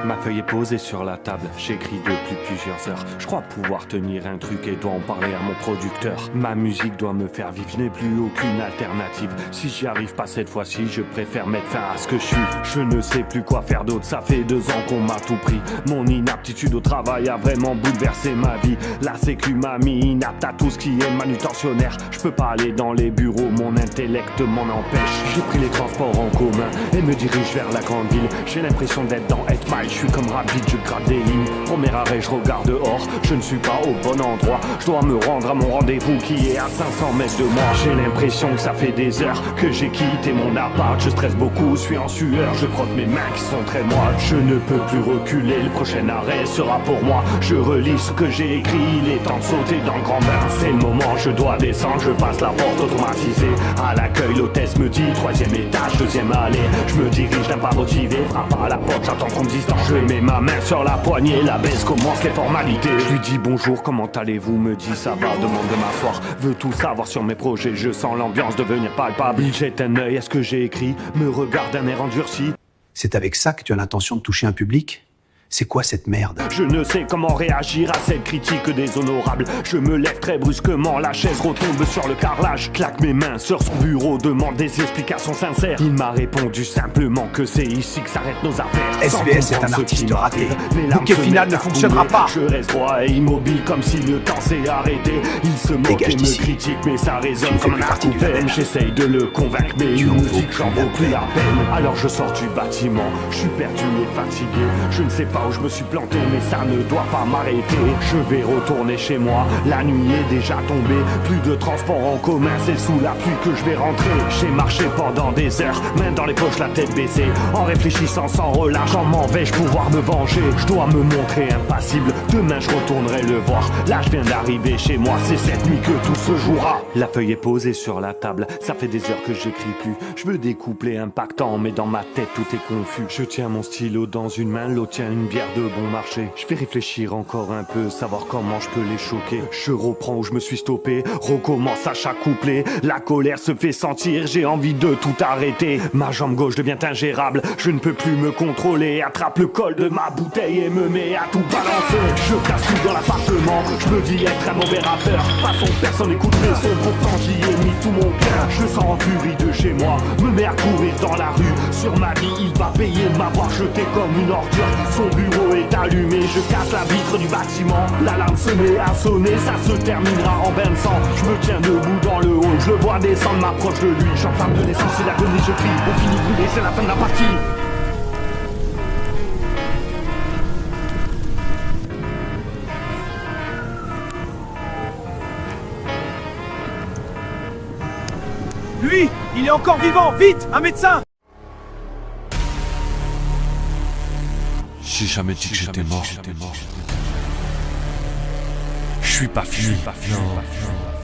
Ma feuille est posée sur la table, j'écris depuis plusieurs heures. Je crois pouvoir tenir un truc et dois en parler à mon producteur. Ma musique doit me faire vivre, je n'ai plus aucune alternative. Si j'y arrive pas cette fois-ci, je préfère mettre fin à ce que je suis. Je ne sais plus quoi faire d'autre, ça fait 2 ans qu'on m'a tout pris. Mon inaptitude au travail a vraiment bouleversé ma vie. La sécu m'a mis inapte à tout ce qui est manutentionnaire. Je peux pas aller dans les bureaux, mon intellect m'en empêche. J'ai pris les transports en commun et me dirige vers la grande ville. J'ai l'impression d'être dans 8 Mile, je suis comme rapide, je gratte des lignes. Premier arrêt, je regarde dehors, je ne suis pas au bon endroit. Je dois me rendre à mon rendez-vous qui est à 500 mètres de moi. J'ai l'impression que ça fait des heures que j'ai quitté mon appart. Je stresse beaucoup, suis en sueur, je frotte mes mains qui sont très moites. Je ne peux plus reculer, le prochain arrêt sera pour moi. Je relis ce que j'ai écrit, il est temps de sauter dans le grand bain. C'est le moment, je dois descendre, je passe la porte automatisée. À l'accueil, l'hôtesse me dit 3e étage, 2e allée. Je me dirige d'un pas motivé, frappe à la porte, j'attends qu'on me dise je mets ma main sur la poignée, la baisse commence les formalités. Je lui dis bonjour, comment allez-vous, me dit ça va, demande de m'asseoir. Veut tout savoir sur mes projets, je sens l'ambiance devenir palpable. Il jette un œil à ce que j'ai écrit, me regarde d'un air endurci. C'est avec ça que tu as l'intention de toucher un public ? C'est quoi cette merde ? Je ne sais comment réagir à cette critique déshonorable. Je me lève très brusquement, la chaise retombe sur le carrelage. Claque mes mains sur son bureau, demande des explications sincères. Il m'a répondu simplement que c'est ici que s'arrêtent nos affaires. SVS est un artiste raté. Bouquet final ne fonctionnera pas. Je reste droit et immobile comme si le temps s'est arrêté. Il se moque et me critique mais ça résonne comme un acouphène. J'essaye de le convaincre mais une musique j'en vaut plus la peine. Alors je sors du bâtiment, je suis perdu et fatigué. Je ne sais pas où je me suis planté mais ça ne doit pas m'arrêter. Je vais retourner chez moi, la nuit est déjà tombée. Plus de transport en commun, c'est sous la pluie que je vais rentrer. J'ai marché pendant des heures, main dans les poches, la tête baissée. En réfléchissant sans relâche, comment vais-je pouvoir me venger? Je dois me montrer impassible, demain je retournerai le voir. Là je viens d'arriver chez moi, c'est cette nuit que tout se jouera. La feuille est posée sur la table, ça fait des heures que j'écris plus. Je veux des couplets impactants mais dans ma tête tout est confus. Je tiens mon stylo dans une main, l'autre tient une bière de bon marché. Je vais réfléchir encore un peu, savoir comment je peux les choquer. Je reprends où je me suis stoppé, recommence à chaque couplet. La colère se fait sentir, j'ai envie de tout arrêter. Ma jambe gauche devient ingérable, je ne peux plus me contrôler. Attrape le col de ma bouteille et me mets à tout balancer. Je casse tout dans l'appartement, je me dis être un mauvais rappeur. De toute façon personne n'écoute mes sons, pourtant j'y ai mis tout mon cœur. Je sens en furie de chez moi, me mets à courir dans la rue. Sur ma vie il va payer de m'avoir jeté comme une ordure. Son bureau est allumé, je casse la vitre du bâtiment. L'alarme se met à sonner, ça se terminera en bain de sang. Je me tiens debout dans le hall, je le vois descendre, m'approche de lui. J'enflamme de l'essence, c'est l'agonie, je crie. On finit brûlé, c'est la fin de la partie. Lui, il est encore vivant, vite, un médecin! J'ai jamais dit que j'étais mort. Je suis pas fini. Non.